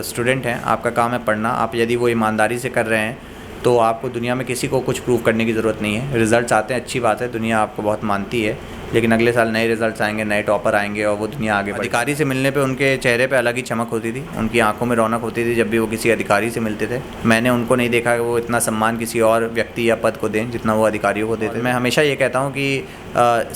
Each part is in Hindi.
स्टूडेंट हैं, आपका काम है पढ़ना। आप यदि वो ईमानदारी से कर रहे हैं तो आपको दुनिया में किसी को कुछ प्रूव करने की ज़रूरत नहीं है। रिज़ल्ट्स आते हैं, अच्छी बात है, दुनिया आपको बहुत मानती है, लेकिन अगले साल नए रिज़ल्ट्स आएंगे, नए टॉपर आएंगे और वो दुनिया आगे बढ़ेगी। अधिकारी से मिलने पे उनके चेहरे पे अलग ही चमक होती थी, उनकी आंखों में रौनक होती थी जब भी वो किसी अधिकारी से मिलते थे। मैंने उनको नहीं देखा कि वो इतना सम्मान किसी और व्यक्ति या पद को दें जितना वो अधिकारियों को देते। मैं हमेशा ये कहता हूँ कि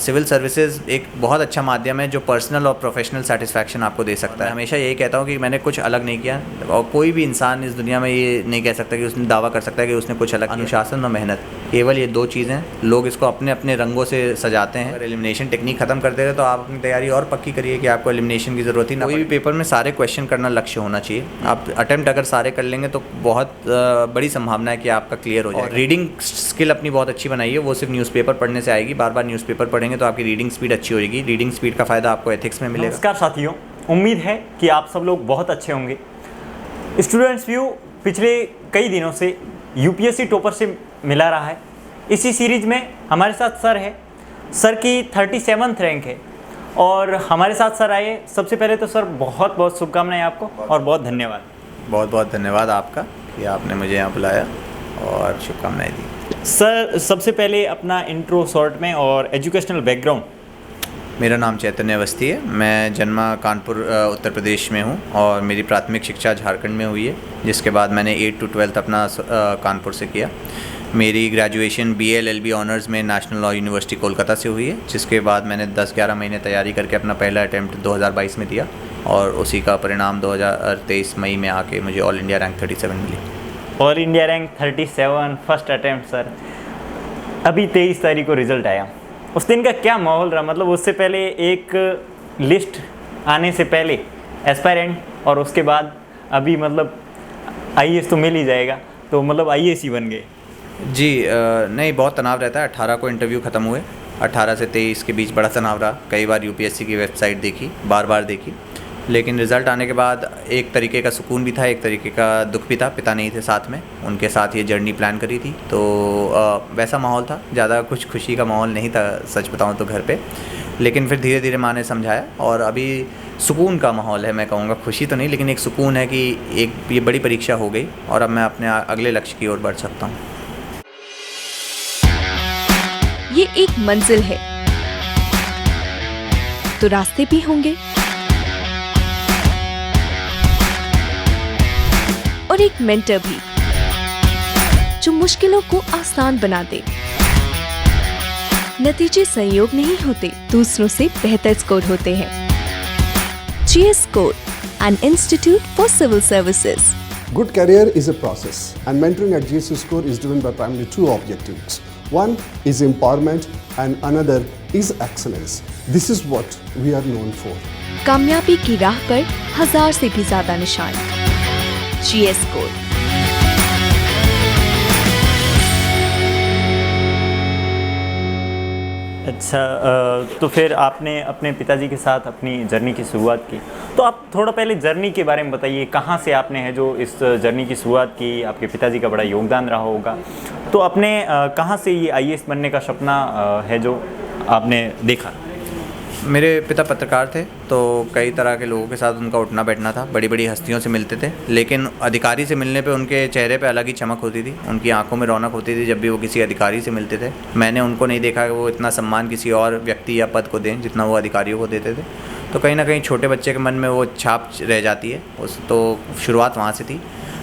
सिविल सर्विसेज एक बहुत अच्छा माध्यम है जो पर्सनल और प्रोफेशनल सेटिस्फैक्शन आपको दे सकता है। हमेशा यही कहता हूँ कि मैंने कुछ अलग नहीं किया, और कोई भी इंसान इस दुनिया में ये नहीं कह सकता कि उसने दावा कर सकता है कि उसने कुछ अलग। अनुशासन और मेहनत, केवल ये दो चीज़ें। लोग इसको अपने अपने रंगों से सजाते हैं। अगर एलिमिनेशन टेक्निक खत्म कर देते तो आप अपनी तैयारी और पक्की करिए कि आपको एलिमिनेशन की ज़रूरत ही ना। कोई भी पेपर में सारे क्वेश्चन करना लक्ष्य होना चाहिए। आप अटेम्प्ट अगर सारे कर लेंगे तो बहुत बड़ी संभावना है कि आपका क्लियर हो जाए। रीडिंग स्किल अपनी बहुत अच्छी बनाइए, वो सिर्फ न्यूज़पेपर पढ़ने से आएगी। बार बार न्यूज़पेपर पढ़ेंगे तो आपकी रीडिंग स्पीड अच्छी होगी। रीडिंग स्पीड का फ़ायदा आपको एथिक्स में मिलेगा। नमस्कार साथियों, उम्मीद है कि आप सब लोग बहुत अच्छे होंगे। स्टूडेंट्स व्यू पिछले कई दिनों से यूपीएससी टॉपर से मिला रहा है। इसी सीरीज में हमारे साथ सर है, सर की 37th रैंक है और हमारे साथ सर आए। सबसे पहले तो सर बहुत बहुत शुभकामनाएं आपको और बहुत धन्यवाद। बहुत बहुत धन्यवाद आपका कि आपने मुझे यहाँ बुलाया और शुभकामनाएं दी। सर सबसे पहले अपना इंट्रो शॉर्ट में और एजुकेशनल बैकग्राउंड। मेरा नाम चैतन्य अवस्थी है। मैं जन्मा कानपुर उत्तर प्रदेश में हूँ और मेरी प्राथमिक शिक्षा झारखंड में हुई है, जिसके बाद मैंने 8 to 12 अपना कानपुर से किया। मेरी ग्रेजुएशन BA LLB ऑनर्स में नेशनल लॉ यूनिवर्सिटी कोलकाता से हुई है, जिसके बाद मैंने 10-11 महीने तैयारी करके अपना पहला अटैम्प्ट 2022 में दिया और उसी का परिणाम 2023 मई में आके मुझे ऑल इंडिया रैंक 37 मिली। All India rank 37 first attempt. Sir अभी 23 तारीख को रिजल्ट आया, उस दिन का क्या माहौल रहा? मतलब उससे पहले एक लिस्ट आने से पहले एस्पायरेंट और उसके बाद अभी मतलब IAS तो मिल ही जाएगा, तो मतलब IAS ही बन गए। जी नहीं, बहुत तनाव रहता है। 18 को इंटरव्यू ख़त्म हुए, 18 से 23 के बीच बड़ा तनाव रहा। कई बार UPSC की वेबसाइट देखी, बार बार देखी, लेकिन रिज़ल्ट आने के बाद एक तरीके का सुकून भी था, एक तरीके का दुख भी था। पिता नहीं थे साथ में, उनके साथ ये जर्नी प्लान करी थी, तो वैसा माहौल था। ज़्यादा कुछ खुशी का माहौल नहीं था सच बताऊं तो घर पे, लेकिन फिर धीरे धीरे माँ ने समझाया और अभी सुकून का माहौल है। मैं कहूँगा खुशी तो नहीं, लेकिन एक सुकून है कि एक ये बड़ी परीक्षा हो गई और अब मैं अपने अगले लक्ष्य की ओर बढ़ सकता हूँ। ये एक मंजिल है तो रास्ते भी होंगे, और एक मेंटर भी जो मुश्किलों को आसान बना दे। नतीजे संयोग नहीं होते, दूसरों से बेहतर स्कोर होते हैं। GS Score, an institute for civil services. Good career is a process, and mentoring at GS Score is driven by primarily two objectives. One is empowerment and another is excellence. This is what we are known for. कामयाबी की राह पर 1000 से भी ज्यादा निशान। GS Score। अच्छा, तो फिर आपने अपने पिताजी के साथ अपनी जर्नी की शुरुआत की, तो आप थोड़ा पहले जर्नी के बारे में बताइए। कहाँ से आपने है जो इस जर्नी की शुरुआत की? आपके पिताजी का बड़ा योगदान रहा होगा, तो आपने कहाँ से ये IAS बनने का सपना है जो आपने देखा? मेरे पिता पत्रकार थे, तो कई तरह के लोगों के साथ उनका उठना बैठना था, बड़ी बड़ी हस्तियों से मिलते थे, लेकिन अधिकारी से मिलने पे उनके चेहरे पे अलग ही चमक होती थी, उनकी आंखों में रौनक होती थी जब भी वो किसी अधिकारी से मिलते थे। मैंने उनको नहीं देखा कि वो इतना सम्मान किसी और व्यक्ति या पद को दें जितना वो अधिकारियों को देते थे। तो कहीं ना कहीं छोटे बच्चे के मन में वो छाप रह जाती है, उस तो शुरुआत वहाँ से थी।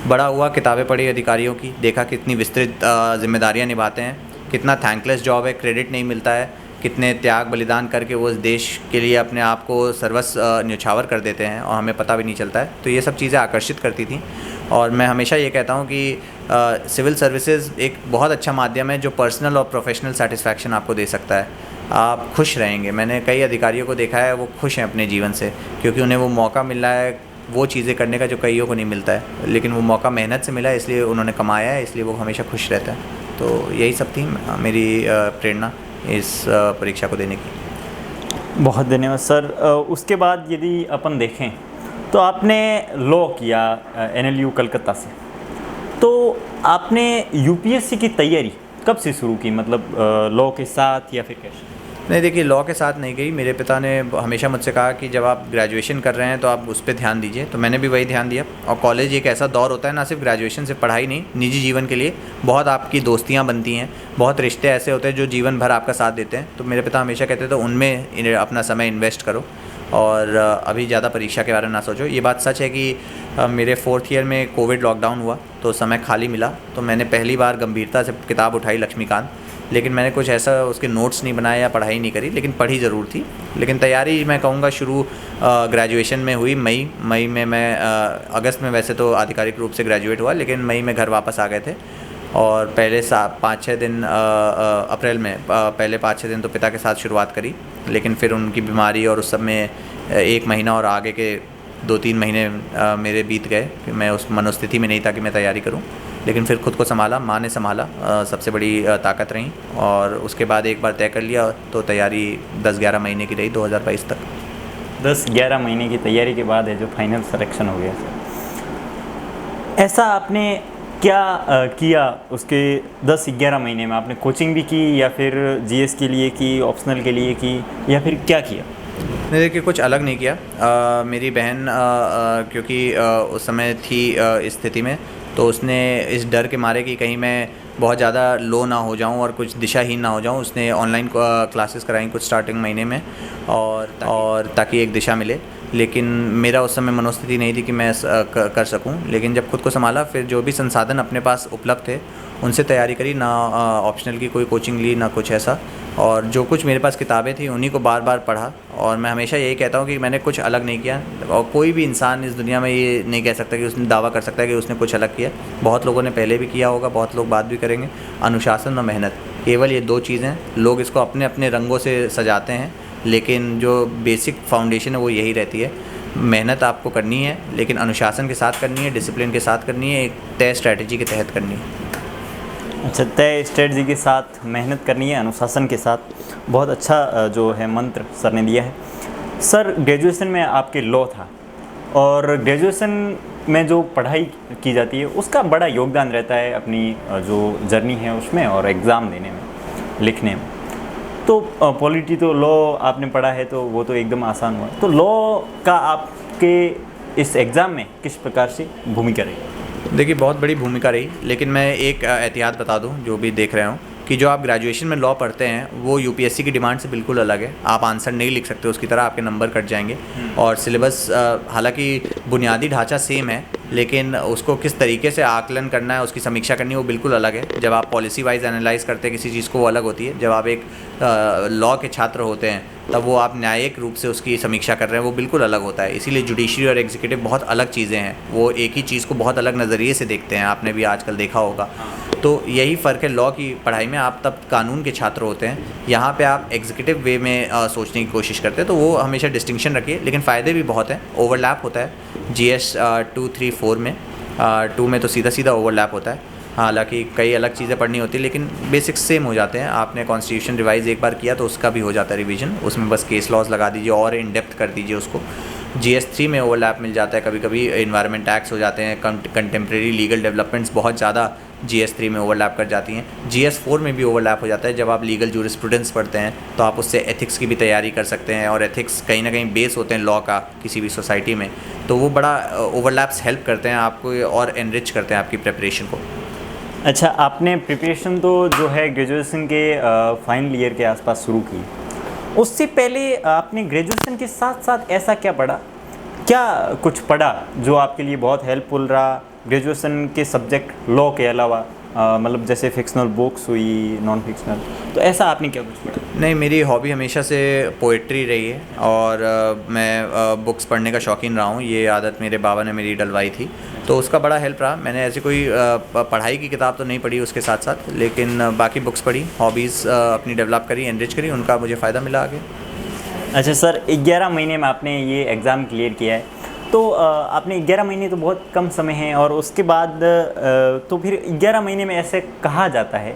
बड़ा हुआ, किताबें पढ़ी अधिकारियों की, देखा कितनी विस्तृत जिम्मेदारियाँ निभाते हैं, कितना थैंकलेस जॉब है, क्रेडिट नहीं मिलता है, कितने त्याग बलिदान करके वो इस देश के लिए अपने आप को सर्वस्व न्यौछावर कर देते हैं और हमें पता भी नहीं चलता है। तो ये सब चीज़ें आकर्षित करती थी और मैं हमेशा ये कहता हूँ कि सिविल सर्विसेज एक बहुत अच्छा माध्यम है जो पर्सनल और प्रोफेशनल सेटिस्फैक्शन आपको दे सकता है। आप खुश रहेंगे। मैंने कई अधिकारियों को देखा है, वो खुश हैं अपने जीवन से, क्योंकि उन्हें वो मौका मिल रहा है वो चीज़ें करने का जो कईयों को नहीं मिलता है, लेकिन वो मौका मेहनत से मिला है, इसलिए उन्होंने कमाया है, इसलिए वो हमेशा खुश रहता है। तो यही सब थी मेरी प्रेरणा इस परीक्षा को देने की। बहुत धन्यवाद सर। उसके बाद यदि अपन देखें तो आपने लॉ किया NLU कलकत्ता से, तो आपने UPSC की तैयारी कब से शुरू की? मतलब लॉ के साथ या फिर कैसे? नहीं, देखिए लॉ के साथ नहीं गई। मेरे पिता ने हमेशा मुझसे कहा कि जब आप ग्रेजुएशन कर रहे हैं तो आप उस पर ध्यान दीजिए, तो मैंने भी वही ध्यान दिया। और कॉलेज एक ऐसा दौर होता है, ना सिर्फ ग्रेजुएशन से पढ़ाई नहीं, निजी जीवन के लिए बहुत आपकी दोस्तियाँ बनती हैं, बहुत रिश्ते ऐसे होते हैं जो जीवन भर आपका साथ देते हैं। तो मेरे पिता हमेशा कहते थे उनमें अपना समय इन्वेस्ट करो और अभी ज़्यादा परीक्षा के बारे में ना सोचो। ये बात सच है कि मेरे 4th ईयर में कोविड लॉकडाउन हुआ तो समय खाली मिला, तो मैंने पहली बार गंभीरता से किताब उठाई लक्ष्मीकांत, लेकिन मैंने कुछ ऐसा उसके नोट्स नहीं बनाए या पढ़ाई नहीं करी, लेकिन पढ़ी ज़रूर थी। लेकिन तैयारी मैं कहूँगा शुरू ग्रेजुएशन में हुई। मई में मैं अगस्त में वैसे तो आधिकारिक रूप से ग्रेजुएट हुआ, लेकिन मई में घर वापस आ गए थे। और पहले 5-6 दिन अप्रैल में पहले 5-6 दिन तो पिता के साथ शुरुआत करी, लेकिन फिर उनकी बीमारी और उस सब में 1 महीना और आगे के 2-3 महीने मेरे बीत गए कि मैं उस मनोस्थिति में नहीं था कि मैं तैयारी करूं। लेकिन फिर खुद को संभाला, माँ ने संभाला, सबसे बड़ी ताकत रही। और उसके बाद एक बार तय कर लिया तो तैयारी 10-11 महीने की रही 2022 तक। 10-11 महीने की तैयारी के बाद है जो फाइनल सिलेक्शन हो गया सर। ऐसा आपने क्या किया उसके 10-11 महीने में? आपने कोचिंग भी की या फिर जीएस के लिए की, ऑप्शनल के लिए की, या फिर क्या किया? नहीं, देखिए कुछ अलग नहीं किया। मेरी बहन क्योंकि उस समय थी इस स्थिति में, तो उसने इस डर के मारे कि कहीं मैं बहुत ज़्यादा लो ना हो जाऊं और कुछ दिशाहीन ना हो जाऊं, उसने ऑनलाइन क्लासेस कराई कुछ स्टार्टिंग महीने में, और ताकि एक दिशा मिले। लेकिन मेरा उस समय मनोस्थिति नहीं थी कि मैं कर सकूं। लेकिन जब खुद को संभाला, फिर जो भी संसाधन अपने पास उपलब्ध थे उनसे तैयारी करी, ना ऑप्शनल की कोई कोचिंग ली ना कुछ ऐसा। और जो कुछ मेरे पास किताबें थी उन्हीं को बार बार पढ़ा। और मैं हमेशा यही कहता हूँ कि मैंने कुछ अलग नहीं किया, और कोई भी इंसान इस दुनिया में ये नहीं कह सकता कि उसने दावा कर सकता है कि उसने कुछ अलग किया। बहुत लोगों ने पहले भी किया होगा, बहुत लोग बाद भी करेंगे। अनुशासन और मेहनत, केवल ये 2 चीज़ें। लोग इसको अपने अपने रंगों से सजाते हैं, लेकिन जो बेसिक फाउंडेशन है वो यही रहती है। मेहनत आपको करनी है, लेकिन अनुशासन के साथ करनी है, डिसिप्लिन के साथ करनी है, एक तय स्ट्रैटेजी के तहत करनी है। अच्छा, तय स्ट्रेटजी के साथ मेहनत करनी है, अनुशासन के साथ। बहुत अच्छा जो है मंत्र सर ने दिया है। सर, ग्रेजुएशन में आपके लॉ था, और ग्रेजुएशन में जो पढ़ाई की जाती है उसका बड़ा योगदान रहता है अपनी जो जर्नी है उसमें, और एग्ज़ाम देने में, लिखने में। तो पॉलिटी तो लॉ आपने पढ़ा है तो वो तो एकदम आसान हुआ। तो लॉ का आपके इस एग्ज़ाम में किस प्रकार से भूमिका रही? देखिए बहुत बड़ी भूमिका रही, लेकिन मैं एक एहतियात बता दूं जो भी देख रहे हो कि जो आप ग्रेजुएशन में लॉ पढ़ते हैं वो यूपीएससी की डिमांड से बिल्कुल अलग है। आप आंसर नहीं लिख सकते उसकी तरह, आपके नंबर कट जाएंगे। और सिलेबस हालांकि बुनियादी ढांचा सेम है, लेकिन उसको किस तरीके से आकलन करना है, उसकी समीक्षा करनी है, वो बिल्कुल अलग है। जब आप पॉलिसी वाइज एनालाइज करते हैं किसी चीज़ को, वो अलग होती है। जब आप एक लॉ के छात्र होते हैं तब वो आप न्यायिक रूप से उसकी समीक्षा कर रहे हैं, वो बिल्कुल अलग होता है। इसीलिए जुडिशरी और एग्जीक्यूटिव बहुत अलग चीज़ें हैं, वो एक ही चीज़ को बहुत अलग नज़रिए से देखते हैं। आपने भी आजकल देखा होगा। तो यही फ़र्क है लॉ की पढ़ाई में। आप तब कानून के छात्र होते हैं, यहाँ पे आप एग्जीक्यूटिव वे में सोचने की कोशिश करते हैं, तो वो हमेशा डिस्टिंक्शन रखिए। लेकिन फ़ायदे भी बहुत हैं, ओवरलैप होता है GS 2, 3, 4 में। 2 में तो सीधा सीधा ओवरलैप होता है, हालांकि कई अलग चीज़ें पढ़नी होती है, लेकिन बेसिक्स सेम हो जाते हैं। आपने कॉन्स्टिट्यूशन रिवाइज एक बार किया तो उसका भी हो जाता है रिवीजन, उसमें बस केस लॉज लगा दीजिए और इन डेप्थ कर दीजिए उसको। GS 3 में ओवरलैप मिल जाता है, कभी कभी इन्वायरमेंट एक्ट्स हो जाते हैं, कंटेम्प्रेरी लीगल डेवलपमेंट्स बहुत ज़्यादा GS 3 में ओवरलैप कर जाती हैं। GS 4 में भी ओवरलैप हो जाता है। जब आप लीगल जूरिस्प्रूडेंस पढ़ते हैं तो आप उससे एथिक्स की भी तैयारी कर सकते हैं, और एथिक्स कहीं ना कहीं बेस होते हैं लॉ का किसी भी सोसाइटी में, तो वो बड़ा ओवरलैप्स हेल्प करते हैं आपको और एनरिच करते हैं आपकी प्रिपरेशन को। अच्छा, आपने प्रिपरेशन तो जो है ग्रेजुएशन के फाइनल ईयर के आसपास शुरू की। उससे पहले आपने ग्रेजुएशन के साथ साथ ऐसा क्या पढ़ा, क्या कुछ पढ़ा जो आपके लिए बहुत हेल्पफुल रहा ग्रेजुएशन के सब्जेक्ट लॉ के अलावा? मतलब जैसे फिक्शनल बुक्स हुई, नॉन फिक्शनल, तो ऐसा आपने क्या कुछ पढ़ा? नहीं, मेरी हॉबी हमेशा से पोइट्री रही है, और मैं बुक्स पढ़ने का शौकीन रहा हूँ। ये आदत मेरे बाबा ने मेरी डलवाई थी, तो उसका बड़ा हेल्प रहा। मैंने ऐसी कोई पढ़ाई की किताब तो नहीं पढ़ी उसके साथ साथ, लेकिन बाकी बुक्स पढ़ी, हॉबीज़ अपनी डेवलप करी, एनरिच करी, उनका मुझे फ़ायदा मिला आगे। अच्छा सर, 11 महीने में आपने ये एग्ज़ाम क्लियर किया है, तो आपने 11 महीने तो बहुत कम समय है, और उसके बाद तो फिर 11 महीने में ऐसे कहा जाता है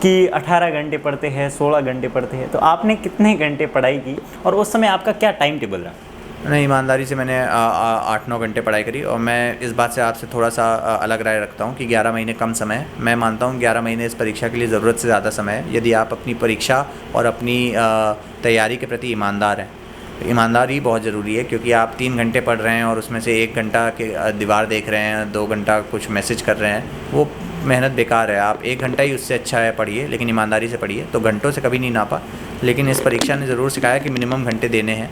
कि 18 घंटे पढ़ते हैं, 16 घंटे पढ़ते हैं, तो आपने कितने घंटे पढ़ाई की और उस समय आपका क्या टाइम टेबल रहा? नहीं, ईमानदारी से मैंने 8-9 घंटे पढ़ाई करी और मैं इस बात से आपसे थोड़ा सा अलग राय रखता हूँ कि 11 महीने कम समय है। मैं मानता हूँ 11 महीने इस परीक्षा के लिए ज़रूरत से ज़्यादा समय है। यदि आप अपनी परीक्षा और अपनी तैयारी के प्रति ईमानदार हैं, ईमानदारी बहुत ज़रूरी है, क्योंकि आप 3 घंटे पढ़ रहे हैं और उसमें से 1 घंटा के दीवार देख रहे हैं, 2 घंटा कुछ मैसेज कर रहे हैं, वो मेहनत बेकार है। आप 1 घंटा ही उससे अच्छा है पढ़िए, लेकिन ईमानदारी से पढ़िए। तो घंटों से कभी नहीं नापा, लेकिन इस परीक्षा ने ज़रूर सिखाया कि मिनिमम घंटे देने हैं।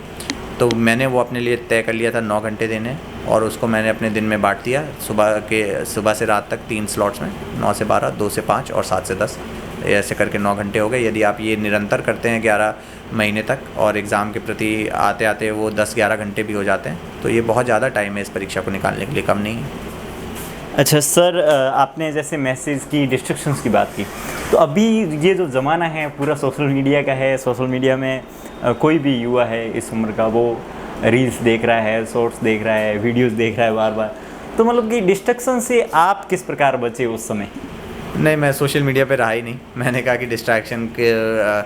तो मैंने वो अपने लिए तय कर लिया था 9 घंटे देने हैं, और उसको मैंने अपने दिन में बांट दिया। सुबह से रात तक 3 स्लॉट्स में, 9 से 12, 2 से 5 और 7 से 10, ऐसे करके 9 घंटे हो गए। यदि आप ये निरंतर करते हैं 11 महीने तक और एग्ज़ाम के प्रति आते आते वो 10-11 घंटे भी हो जाते हैं, तो ये बहुत ज़्यादा टाइम है इस परीक्षा को निकालने के लिए, कम नहीं है। अच्छा सर, आपने जैसे मैसेज की, डिस्ट्रैक्शंस की बात की, तो अभी ये जो ज़माना है पूरा सोशल मीडिया का है। सोशल मीडिया में कोई भी युवा है इस उम्र का, वो रील्स देख रहा है, शॉर्ट्स देख रहा है, वीडियोस देख रहा है बार बार। तो मतलब कि डिस्ट्रैक्शन से आप किस प्रकार बचे उस समय? नहीं, मैं सोशल मीडिया पे रहा ही नहीं। मैंने कहा कि डिस्ट्रैक्शन के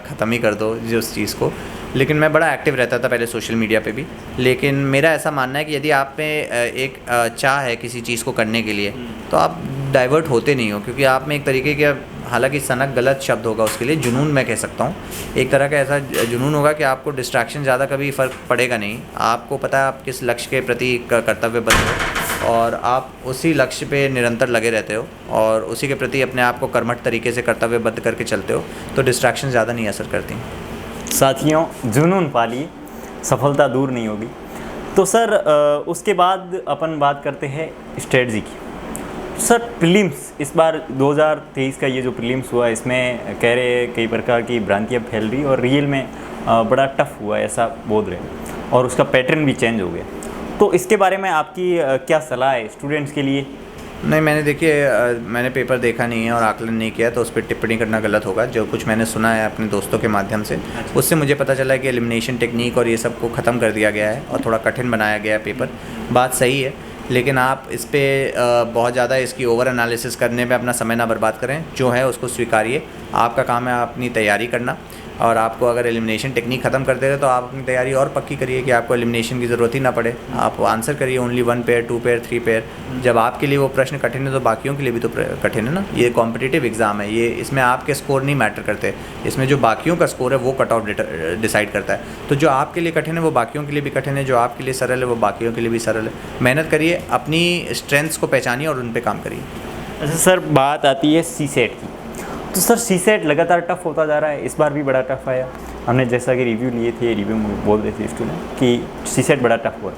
ख़त्म ही कर दो जो उस चीज़ को। लेकिन मैं बड़ा एक्टिव रहता था पहले सोशल मीडिया पे भी। लेकिन मेरा ऐसा मानना है कि यदि आप में एक चाह है किसी चीज़ को करने के लिए, तो आप डाइवर्ट होते नहीं हो, क्योंकि आप में एक तरीके के, हालांकि सनक गलत शब्द होगा उसके लिए, जुनून मैं कह सकता हूँ, एक तरह का ऐसा जुनून होगा कि आपको डिस्ट्रैक्शन ज़्यादा कभी फ़र्क पड़ेगा नहीं। आपको पता है आप किस लक्ष्य के प्रति कर्तव्यबद्ध हो और आप उसी लक्ष्य पे निरंतर लगे रहते हो और उसी के प्रति अपने आप को कर्मठ तरीके से कर्तव्यबद्ध करके चलते हो, तो डिस्ट्रैक्शन ज़्यादा नहीं असर करती। साथियों, जुनून पालिए, सफलता दूर नहीं होगी। तो सर उसके बाद अपन बात करते हैं स्ट्रेटजी की। सर प्रीलिम्स इस बार 2023 का ये जो प्रीलिम्स हुआ, इसमें कह रहे कई प्रकार की भ्रांतियाँ फैल रही और रियल में बड़ा टफ हुआ ऐसा बोल रहे हैं, और उसका पैटर्न भी चेंज हो गया। तो इसके बारे में आपकी क्या सलाह है स्टूडेंट्स के लिए? नहीं, मैंने देखिए मैंने पेपर देखा नहीं है और आकलन नहीं किया, तो उस पर टिप्पणी करना गलत होगा। जो कुछ मैंने सुना है अपने दोस्तों के माध्यम से, उससे मुझे पता चला है कि एलिमिनेशन टेक्निक और ये सब को ख़त्म कर दिया गया है और थोड़ा कठिन बनाया गया है पेपर। बात सही है, लेकिन आप इस पर बहुत ज़्यादा इसकी ओवर एनालिसिस करने में अपना समय ना बर्बाद करें। जो है उसको स्वीकारिए। आपका काम है अपनी तैयारी करना, और आपको अगर एलिमिनेशन टेक्निक ख़त्म कर देगा तो आप अपनी तैयारी और पक्की करिए कि आपको एलिमिनेशन की ज़रूरत ही ना पड़े। आप आंसर करिए ओनली 1 पेयर, 2 पेयर, 3 पेयर। जब आपके लिए वो प्रश्न कठिन है तो बाकियों के लिए भी तो कठिन है ना। ये कॉम्पिटिटिव एग्ज़ाम है, ये इसमें आपके स्कोर नहीं मैटर करते, इसमें जो बाकियों का स्कोर है वो कट ऑफ डिसाइड करता है। तो जो आपके लिए कठिन है वो बाकियों के लिए भी कठिन है, जो आपके लिए सरल है वो बाकियों के लिए भी सरल है। मेहनत करिए, अपनी स्ट्रेंथ्स को पहचानिए और उन पर काम करिए। अच्छा सर, बात आती है सीसेट की। तो सर सीसेट लगातार टफ होता जा रहा है, इस बार भी बड़ा टफ आया। हमने जैसा कि रिव्यू लिए थे, रिव्यू में बोल रहे थे स्टूडेंट कि सीसेट बड़ा टफ हुआ।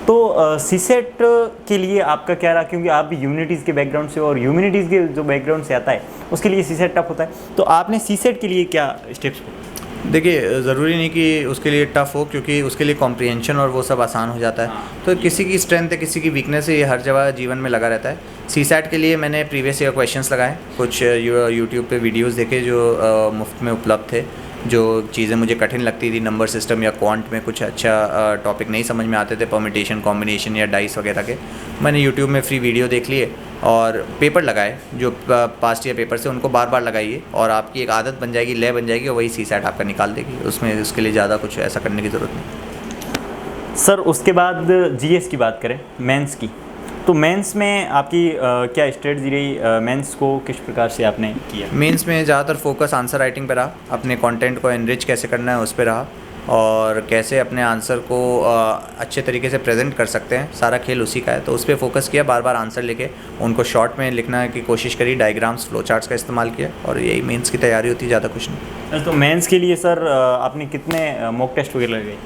तो सीसेट के लिए आपका क्या रहा, क्योंकि आप भी ह्यूमैनिटीज़ के बैकग्राउंड से और ह्यूमैनिटीज़ के जो बैकग्राउंड से आता है उसके लिए सीसेट टफ होता है। तो आपने सीसेट के लिए क्या स्टेप्स? देखिए, ज़रूरी नहीं कि उसके लिए टफ़ हो, क्योंकि उसके लिए कॉम्प्रिहेंशन और वो सब आसान हो जाता है। तो किसी की स्ट्रेंथ है, किसी की वीकनेस है, ये हर जगह जीवन में लगा रहता है। सीसैट के लिए मैंने प्रीवियस ईयर क्वेश्चंस लगाए, कुछ यूट्यूब पे वीडियोस देखे जो मुफ्त में उपलब्ध थे। जो चीज़ें मुझे कठिन लगती थी, नंबर सिस्टम या क्वांट में कुछ अच्छा टॉपिक नहीं समझ में आते थे, परम्यूटेशन, कॉम्बिनेशन या डाइस वगैरह के, मैंने यूट्यूब में फ्री वीडियो देख लिए और पेपर लगाए। जो पास्ट ईयर पेपर से उनको बार बार लगाइए और आपकी एक आदत बन जाएगी, लय बन जाएगी, और वही सीसैट आपका निकाल देगी। उसमें उसके लिए ज़्यादा कुछ ऐसा करने की ज़रूरत नहीं। सर उसके बाद जीएस की बात करें, मेंस की, तो मेंस में आपकी क्या स्ट्रेटजी रही? मेंस को किस प्रकार से आपने किया? मेंस में ज़्यादातर फोकस आंसर राइटिंग पर रहा, अपने कंटेंट को एनरिच कैसे करना है उस पर रहा, और कैसे अपने आंसर को अच्छे तरीके से प्रेजेंट कर सकते हैं, सारा खेल उसी का है। तो उस पर फोकस किया, बार बार आंसर लिखे, उनको शॉर्ट में लिखने की कोशिश करी, डायग्राम्स, फ्लो चार्ट्स का इस्तेमाल किया, और यही मेंस की तैयारी होती है, ज़्यादा कुछ नहीं। तो मेंस के लिए सर आपने कितने मॉक टेस्ट वगैरह लगाए?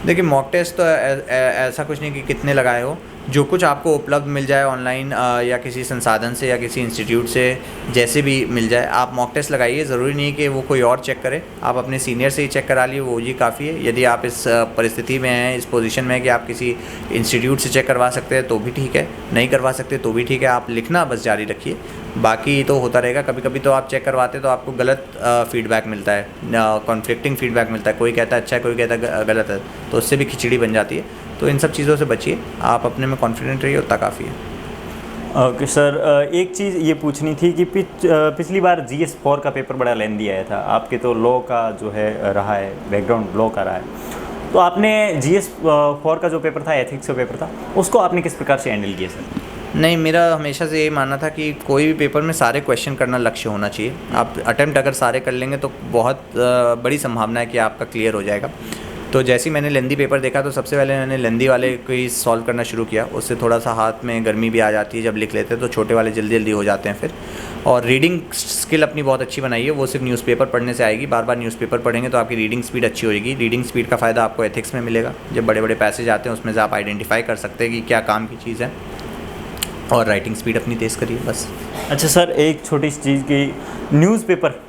देखिए, मॉक टेस्ट तो ऐसा कुछ नहीं कि कितने लगाए हो, जो कुछ आपको उपलब्ध मिल जाए ऑनलाइन या किसी संसाधन से या किसी इंस्टीट्यूट से, जैसे भी मिल जाए आप मॉक टेस्ट लगाइए। ज़रूरी नहीं कि वो कोई और चेक करे, आप अपने सीनियर से ही चेक करा लिए, वो ही काफ़ी है। यदि आप इस परिस्थिति में हैं, इस पोजीशन में है कि आप किसी इंस्टीट्यूट से चेक करवा सकते हैं तो भी ठीक है, नहीं करवा सकते तो भी ठीक है, आप लिखना बस जारी रखिए, बाकी तो होता रहेगा। कभी कभी तो आप चेक करवाते तो आपको गलत फीडबैक मिलता है, कॉन्फ्लिक्टिंग फीडबैक मिलता है, कोई कहता है अच्छा है, कोई कहता है गलत है, तो उससे भी खिचड़ी बन जाती है। तो इन सब चीज़ों से बचिए, आप अपने में कॉन्फिडेंट रहिए, उतना काफ़ी है। ओके सर, एक चीज़ ये पूछनी थी कि पिछली बार GS4 का पेपर बड़ा लेंदी आया था, आपके तो लॉ का जो है रहा है, बैकग्राउंड लॉ का रहा है, तो आपने GS 4 का जो पेपर था, एथिक्स का पेपर था, उसको आपने किस प्रकार से हैंडल किया सर? नहीं, मेरा हमेशा से यही मानना था कि कोई भी पेपर में सारे क्वेश्चन करना लक्ष्य होना चाहिए। आप अटेम्प्ट अगर सारे कर लेंगे तो बहुत बड़ी संभावना है कि आपका क्लियर हो जाएगा। तो जैसे ही मैंने लेंदी पेपर देखा तो सबसे पहले मैंने लेंदी वाले को ही सॉल्व करना शुरू किया। उससे थोड़ा सा हाथ में गर्मी भी आ जाती है जब लिख लेते हैं, तो छोटे वाले जल्दी जल्दी हो जाते हैं फिर। और रीडिंग स्किल अपनी बहुत अच्छी बनाई है, वो सिर्फ न्यूज़पेपर पढ़ने से आएगी। बार बार न्यूज़पेपर पढ़ेंगे तो आपकी रीडिंग स्पीड अच्छी होगी। रीडिंग स्पीड का फ़ायदा आपको एथिक्स में मिलेगा। जब बड़े बड़े पैसेज आते हैं उसमें से आप आइडेंटिफाई कर सकते हैं कि क्या काम की चीज़ है। और राइटिंग स्पीड अपनी तेज़ करिए बस। अच्छा सर, एक छोटी सी चीज़ की, न्यूज़पेपर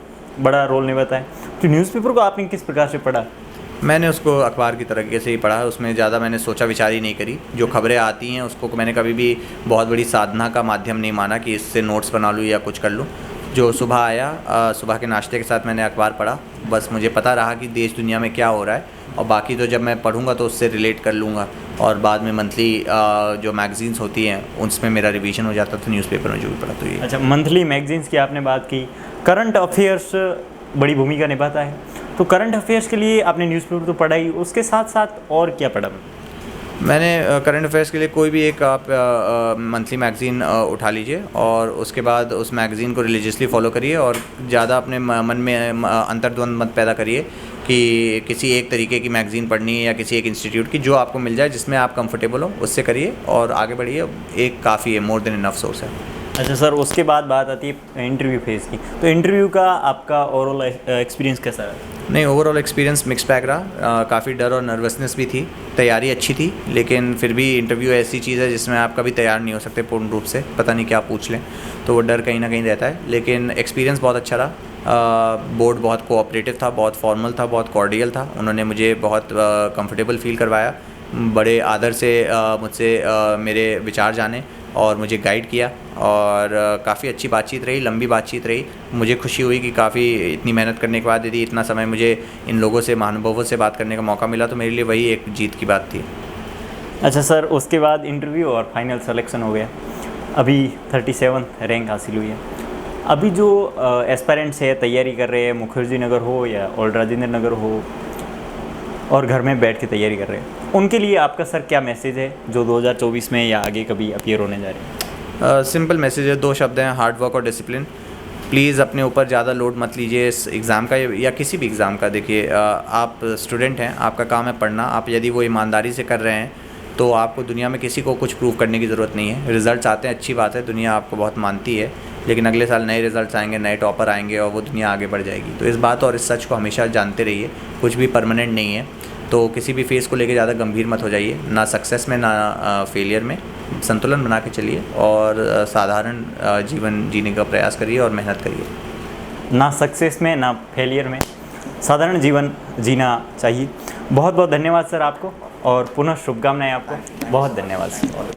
बड़ा रोल निभाता है, तो न्यूज़पेपर को आपने किस प्रकार से पढ़ा? मैंने उसको अखबार की तरीके से ही पढ़ा है, उसमें ज़्यादा मैंने सोचा विचार ही नहीं करी। जो खबरें आती हैं उसको मैंने कभी भी बहुत बड़ी साधना का माध्यम नहीं माना कि इससे नोट्स बना लूँ या कुछ कर लूँ। जो सुबह आया, सुबह के नाश्ते के साथ मैंने अखबार पढ़ा, बस मुझे पता रहा कि देश दुनिया में क्या हो रहा है, और बाकी तो जब मैं पढ़ूंगा तो उससे रिलेट कर लूँगा। और बाद में मंथली जो मैगज़ीन्स होती हैं उसमें मेरा रिवीजन हो जाता था, न्यूज़पेपर में जो भी पढ़ा तो ये। अच्छा, मंथली मैगजीन्स की आपने बात की, करंट अफेयर्स बड़ी भूमिका निभाता है, तो करंट अफेयर्स के लिए आपने न्यूज़पेपर तो पढ़ा ही, उसके साथ साथ और क्या पढ़ा? मैंने करंट अफेयर्स के लिए कोई भी एक आप मंथली मैगज़ीन उठा लीजिए और उसके बाद उस मैगज़ीन को रिलीजियसली फॉलो करिए, और ज़्यादा अपने मन में अंतर्द्वंद मत पैदा करिए कि किसी एक तरीके की मैगज़ीन पढ़नी है या किसी एक इंस्टीट्यूट की। जो आपको मिल जाए, जिसमें आप कंफर्टेबल हो, उससे करिए और आगे बढ़िए। एक काफ़ी है, मोर देन इनफ सोर्स है। अच्छा सर, उसके बाद बात आती है इंटरव्यू फेज़ की, तो इंटरव्यू का आपका ओवरऑल एक्सपीरियंस कैसा रहा? नहीं, ओवरऑल एक्सपीरियंस मिक्स बैग रहा। काफ़ी डर और नर्वसनेस भी थी, तैयारी अच्छी थी, लेकिन फिर भी इंटरव्यू ऐसी चीज़ है जिसमें आप कभी तैयार नहीं हो सकते पूर्ण रूप से, पता नहीं क्या पूछ लें, तो वो डर कहीं ना कहीं रहता है। लेकिन एक्सपीरियंस बहुत अच्छा रहा। बोर्ड बहुत कोऑपरेटिव था, बहुत फॉर्मल था, बहुत कॉर्डियल था। उन्होंने मुझे बहुत कंफर्टेबल फील करवाया, बड़े आदर से मुझसे मेरे विचार जाने और मुझे गाइड किया, और काफ़ी अच्छी बातचीत रही, लंबी बातचीत रही। मुझे खुशी हुई कि काफ़ी इतनी मेहनत करने के बाद यदि इतना समय मुझे इन लोगों से, महानुभावों से बात करने का मौका मिला, तो मेरे लिए वही एक जीत की बात थी। अच्छा सर, उसके बाद इंटरव्यू और फाइनल सिलेक्शन हो गया, अभी 37 रैंक हासिल हुई है। अभी जो एस्पायरेंट्स है, तैयारी कर रहे हैं, मुखर्जी नगर हो या ओल्ड राजेंद्र नगर हो, और घर में बैठ के तैयारी कर रहे हैं, उनके लिए आपका सर क्या मैसेज है जो 2024 में या आगे कभी अपीयर होने जा रहे हैं? सिंपल मैसेज है, 2 शब्द हैं, हार्ड वर्क और डिसिप्लिन। प्लीज़ अपने ऊपर ज़्यादा लोड मत लीजिए इस एग्ज़ाम का या किसी भी एग्ज़ाम का। देखिए, आप स्टूडेंट हैं, आपका काम है पढ़ना। आप यदि वो ईमानदारी से कर रहे हैं तो आपको दुनिया में किसी को कुछ प्रूव करने की ज़रूरत नहीं है। रिज़ल्ट्स आते हैं, अच्छी बात है, दुनिया आपको बहुत मानती है, लेकिन अगले साल नए रिज़ल्ट्स आएंगे, नए टॉपर आएंगे और वो दुनिया आगे बढ़ जाएगी। तो इस बात और इस सच को हमेशा जानते रहिए, कुछ भी परमानेंट नहीं है। तो किसी भी फेज़ को लेकर ज़्यादा गंभीर मत हो जाइए, ना सक्सेस में ना फेलियर में। संतुलन बना के चलिए और साधारण जीवन जीने का प्रयास करिए और मेहनत करिए। ना सक्सेस में ना फेलियर में, साधारण जीवन जीना चाहिए। बहुत बहुत धन्यवाद सर आपको, और पुनः शुभकामनाएं आपको। बहुत धन्यवाद सर।